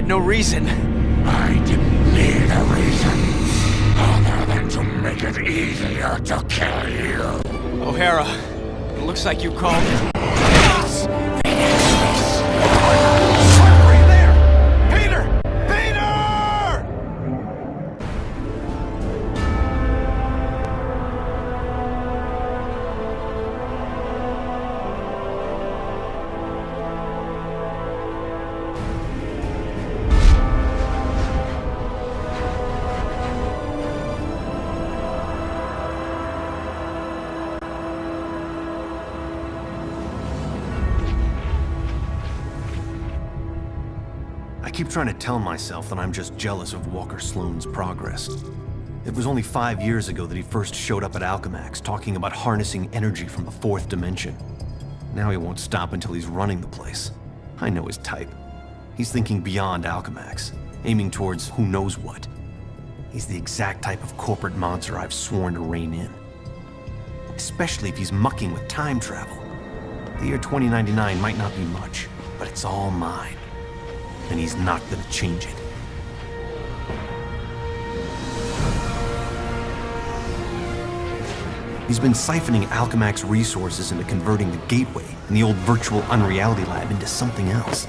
No reason. I didn't need a reason, other than to make it easier to kill you. O'Hara, it looks like you called it. Yes! Finish this! Right there! Peter! Peter! I keep trying to tell myself that I'm just jealous of Walker Sloan's progress. It was only 5 years ago that he first showed up at Alchemax talking about harnessing energy from the fourth dimension. Now he won't stop until he's running the place. I know his type. He's thinking beyond Alchemax, aiming towards who knows what. He's the exact type of corporate monster I've sworn to rein in. Especially if he's mucking with time travel. The year 2099 might not be much, but it's all mine. And he's not gonna change it. He's been siphoning Alchemax resources into converting the Gateway and the old virtual unreality lab into something else.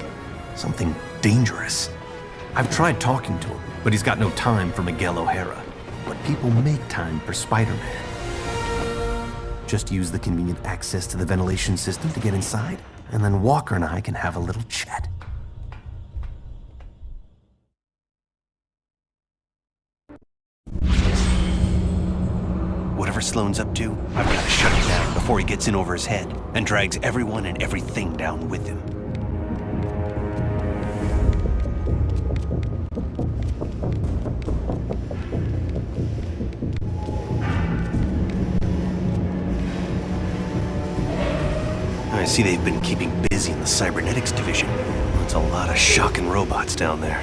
Something dangerous. I've tried talking to him, but he's got no time for Miguel O'Hara. But people make time for Spider-Man. Just use the convenient access to the ventilation system to get inside, and then Walker and I can have a little chat. Whatever Sloan's up to, I've got to shut him down before he gets in over his head and drags everyone and everything down with him. I See, they've been keeping busy in the cybernetics division. That's a lot of shocking robots down there.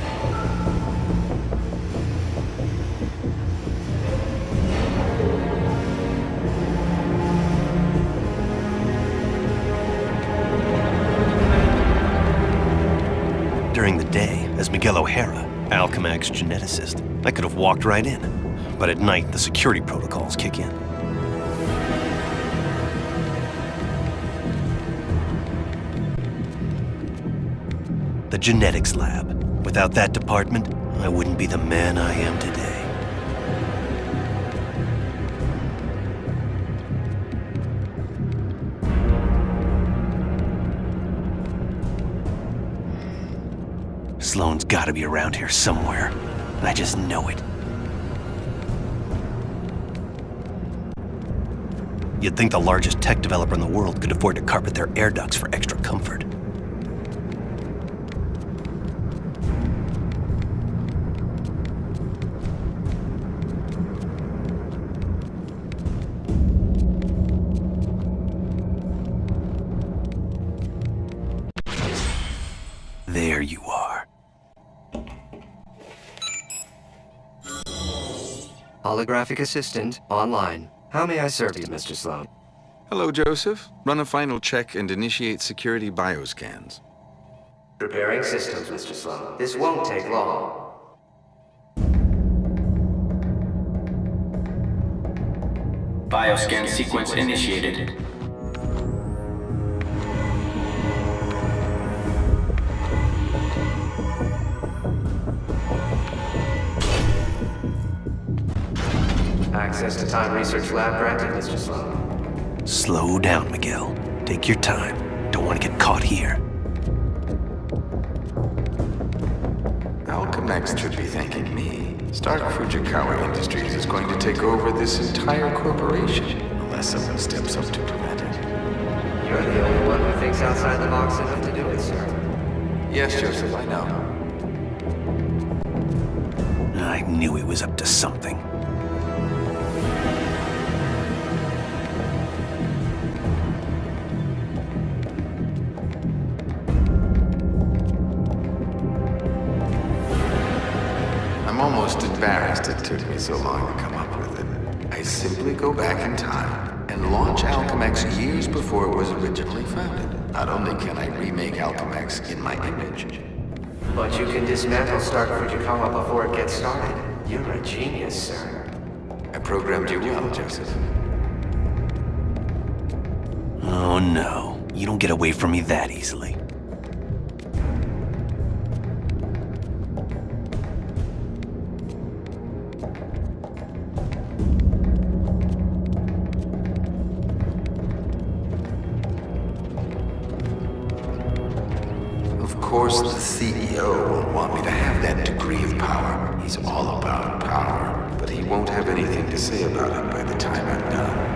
During the day, as Miguel O'Hara, Alchemag's geneticist, I could have walked right in. But at night, the security protocols kick in. The genetics lab. Without that department, I wouldn't be the man I am today. Sloan's gotta be around here somewhere. I just know it. You'd think the largest tech developer in the world could afford to carpet their air ducts for extra comfort. There you are. Holographic assistant online. How may I serve you, Mr. Sloan? Hello, Joseph. Run a final check and initiate security bioscans. Preparing systems, Mr. Sloan. This won't take long. Bioscan sequence initiated. Access to Time Research Lab granted, Mr. Sloan. Slow down, Miguel. Take your time. Don't want to get caught here. Alchemax should be thanking me. Stark Fujikawa Industries is going to take over this entire corporation, unless someone steps up to prevent it. You're the only one who thinks outside the box enough to do it, sir. Yes, Joseph, I know. I knew he was up to something. I'm almost embarrassed it took me so long to come up with it. I simply go back in time and launch Alchemax years before it was originally founded. Not only can I remake Alchemax in my image, But you can dismantle Stark Fujikawa before it gets started. You're a genius, sir. I programmed you well, Joseph. Oh no, you don't get away from me that easily. Of course, the CEO won't want me to have that degree of power. He's all about power, but he won't have anything to say about it by the time I'm done.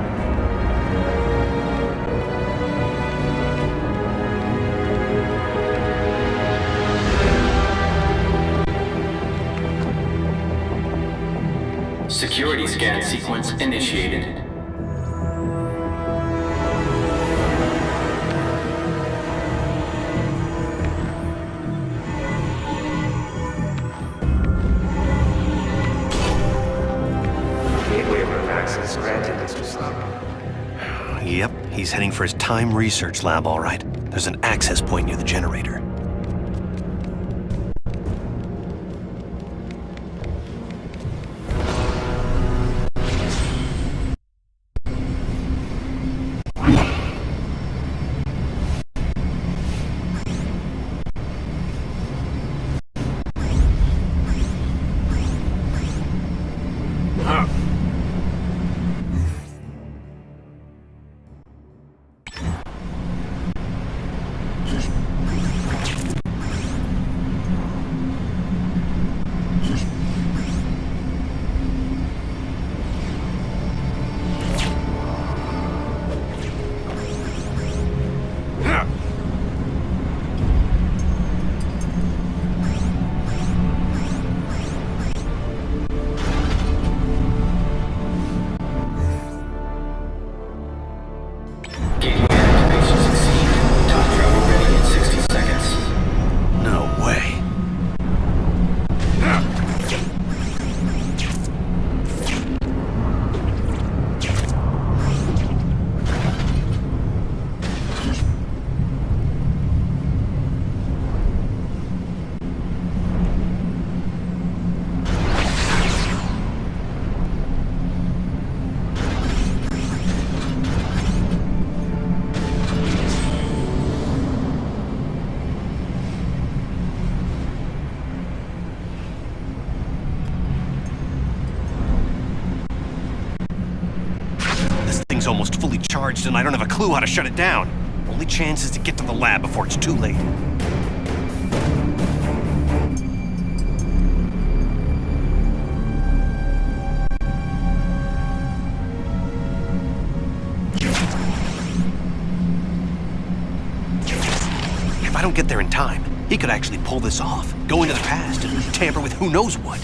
Security scan sequence initiated. Gateway room access granted, Mr. Sloan. Yep, he's heading for his time research lab, all right. There's an access point near the generator. thing's almost fully charged and I don't have a clue how to shut it down. Only chance is to get to the lab before it's too late. If I don't get there in time, he could actually pull this off, go into the past, and tamper with who knows what.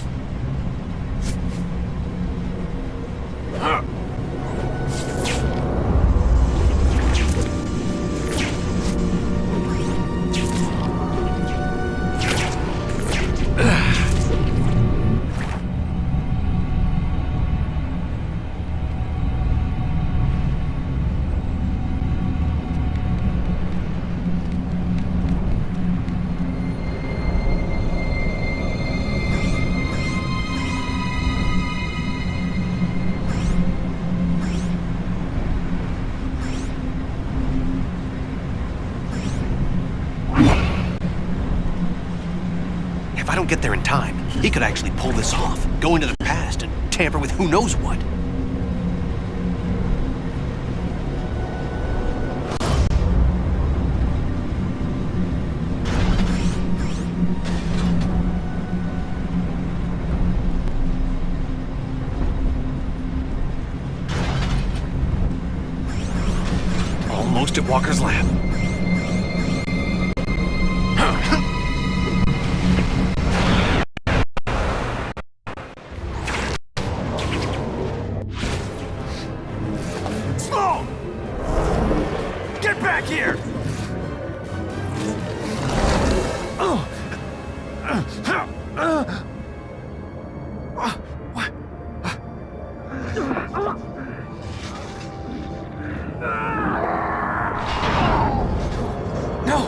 If I don't get there in time, he could actually pull this off, go into the past, and tamper with who knows what. Almost at Walker's lab. Sloan! Get back here! What? No!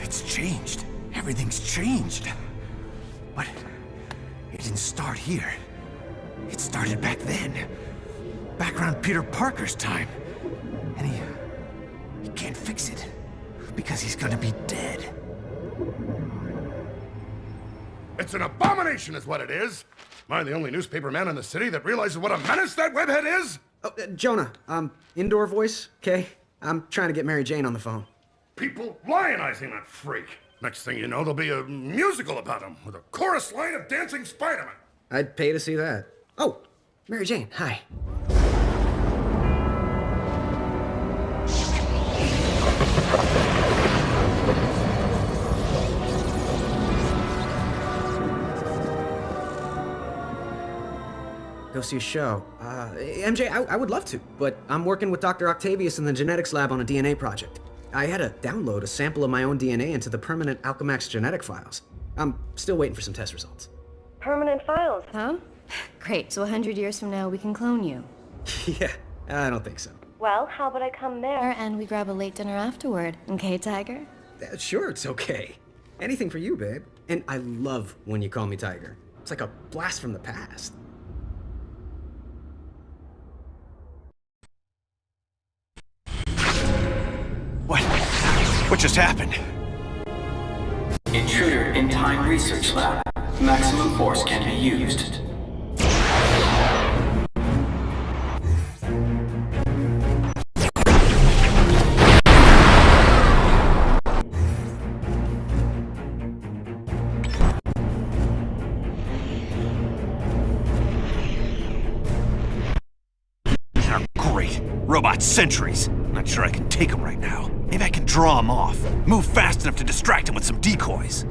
It's changed. Everything's changed. But it didn't start here. It started back then. Back around Peter Parker's time. And he can't fix it. Because he's gonna be dead. It's an abomination is what it is. Am I the only newspaper man in the city that realizes what a menace that webhead is? Oh, Jonah, indoor voice, okay? I'm trying to get Mary Jane on the phone. People lionizing that freak. Next thing you know, there'll be a musical about him with a chorus line of dancing Spider-Man. I'd pay to see that. Oh, Mary Jane, hi. Go see a show. MJ, I would love to, but I'm working with Dr. Octavius in the genetics lab on a DNA project. I had to download a sample of my own DNA into the permanent Alchemax genetic files. I'm still waiting for some test results. Permanent files, huh? Great, so 100 years from now we can clone you. Yeah, I don't think so. Well, how about I come there and we grab a late dinner afterward, okay, Tiger? Sure, it's okay. Anything for you, babe. And I love when you call me Tiger. It's like a blast from the past. What just happened? Intruder in Time Research Lab. Maximum force can be used. Great. Robot sentries. Not sure I can take them right now. Maybe I can draw him off. Move fast enough to distract him with some decoys.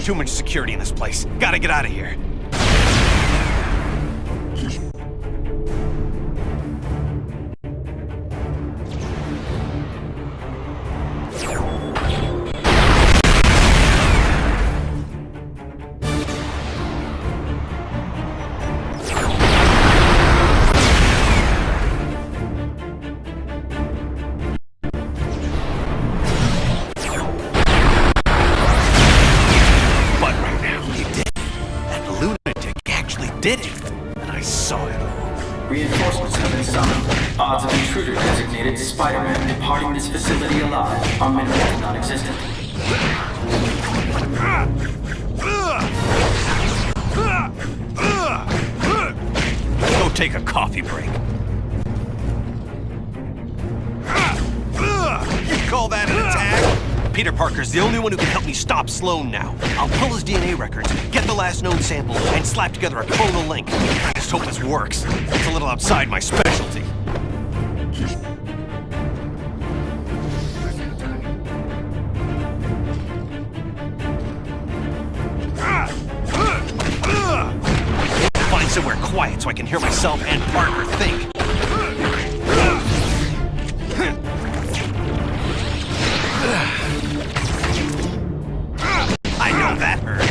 Too much security in this place. Gotta get out of here. did it, and I saw it all. Reinforcements have been summoned. Odds of intruder designated Spider-Man departing this facility alive are minimal to non-existent. Go take a coffee break. You call that an attack? Peter Parker's the only one who can help me stop Sloan now. I'll pull his DNA records, get the last known sample, and slap together a clonal link. I just hope this works. It's a little outside my specialty. Find somewhere quiet so I can hear myself and Parker think. I know that hurt.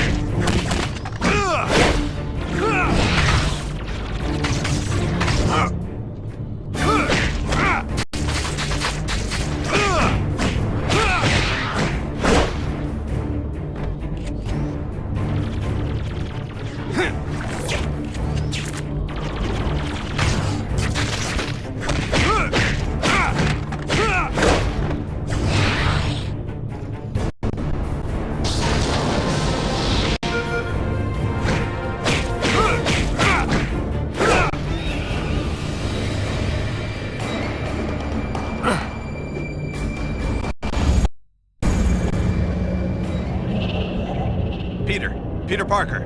Peter Parker.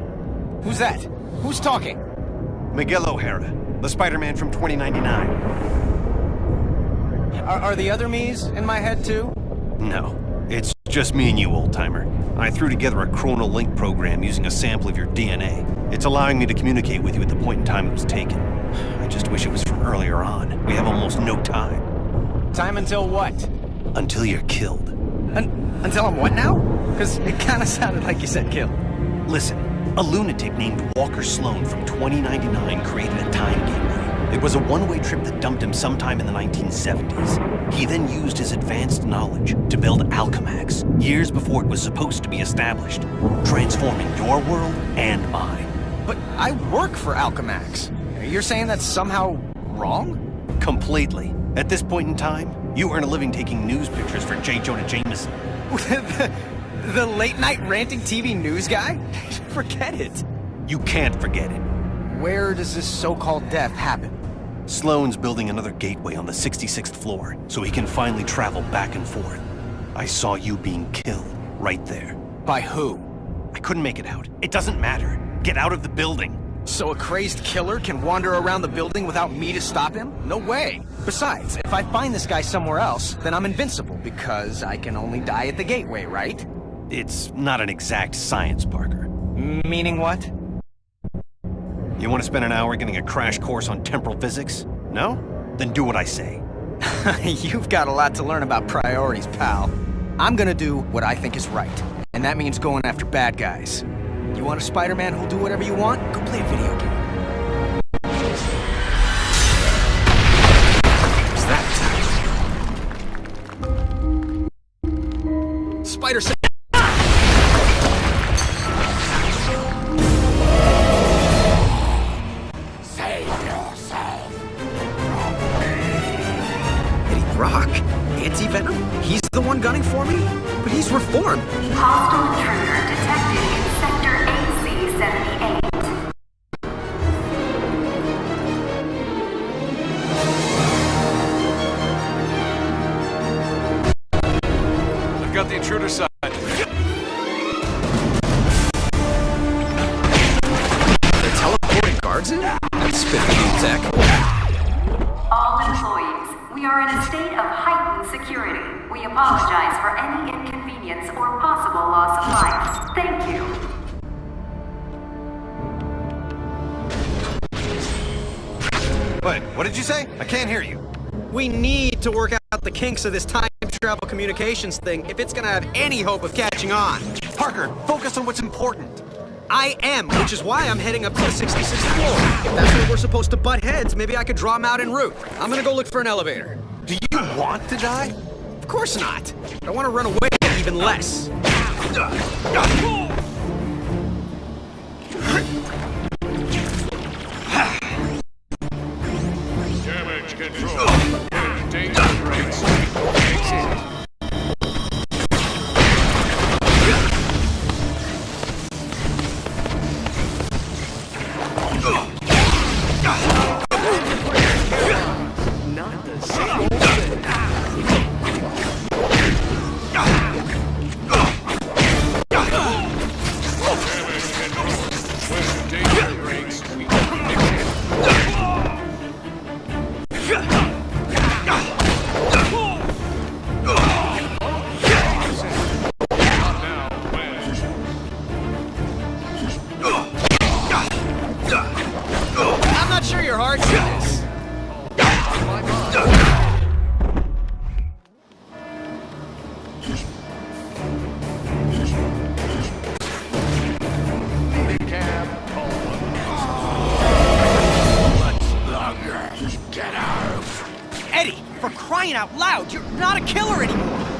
Who's that? Who's talking? Miguel O'Hara, the Spider-Man from 2099. Are the other me's in my head too? No, it's just me and you, old-timer. I threw together a chronal link program using a sample of your DNA. It's allowing me to communicate with you at the point in time it was taken. I just wish it was from earlier on. We have almost no time. Time until what? Until you're killed. Until I'm what now? Because it kind of sounded like you said kill. Listen, a lunatic named Walker Sloan from 2099 created a time gateway. It was a one-way trip that dumped him sometime in the 1970s. He then used his advanced knowledge to build Alchemax, years before it was supposed to be established, transforming your world and mine. But I work for Alchemax. You're saying that's somehow wrong? Completely. At this point in time, you earn a living taking news pictures for J. Jonah Jameson. The late-night ranting TV news guy? Forget it. You can't forget it. Where does this so-called death happen? Sloan's building another gateway on the 66th floor, so he can finally travel back and forth. I saw you being killed, right there. By who? I couldn't make it out. It doesn't matter. Get out of the building. So a crazed killer can wander around the building without me to stop him? No way. Besides, if I find this guy somewhere else, then I'm invincible, because I can only die at the gateway, right? It's not an exact science, Parker. Meaning what? You want to spend an hour getting a crash course on temporal physics? No? Then do what I say. You've got a lot to learn about priorities, pal. I'm gonna do what I think is right, and that means going after bad guys. You want a Spider-Man who'll do whatever you want? Go play a video game. What's that? Spider Sam. Save yourself. Eddie Brock? Anti-Venom? He's the one gunning for me? But he's reformed. Hostile intruder detected in Sector AC-78. I've got the intruder side. They're teleporting guards in? That's spiffy new tech. All employees, we are in a state of heightened security. We apologize for any inconvenience or possible loss of life. Thank you. Wait, what did you say? I can't hear you. We need to work out the kinks of this time travel communications thing if it's gonna have any hope of catching on. Parker, focus on what's important. I am, which is why I'm heading up to the 66th floor. If that's where we're supposed to butt heads, maybe I could draw them out en route. I'm gonna go look for an elevator. Do you want to die? Of course not. I want to run away even less. Get out! Eddie, for crying out loud, you're not a killer anymore!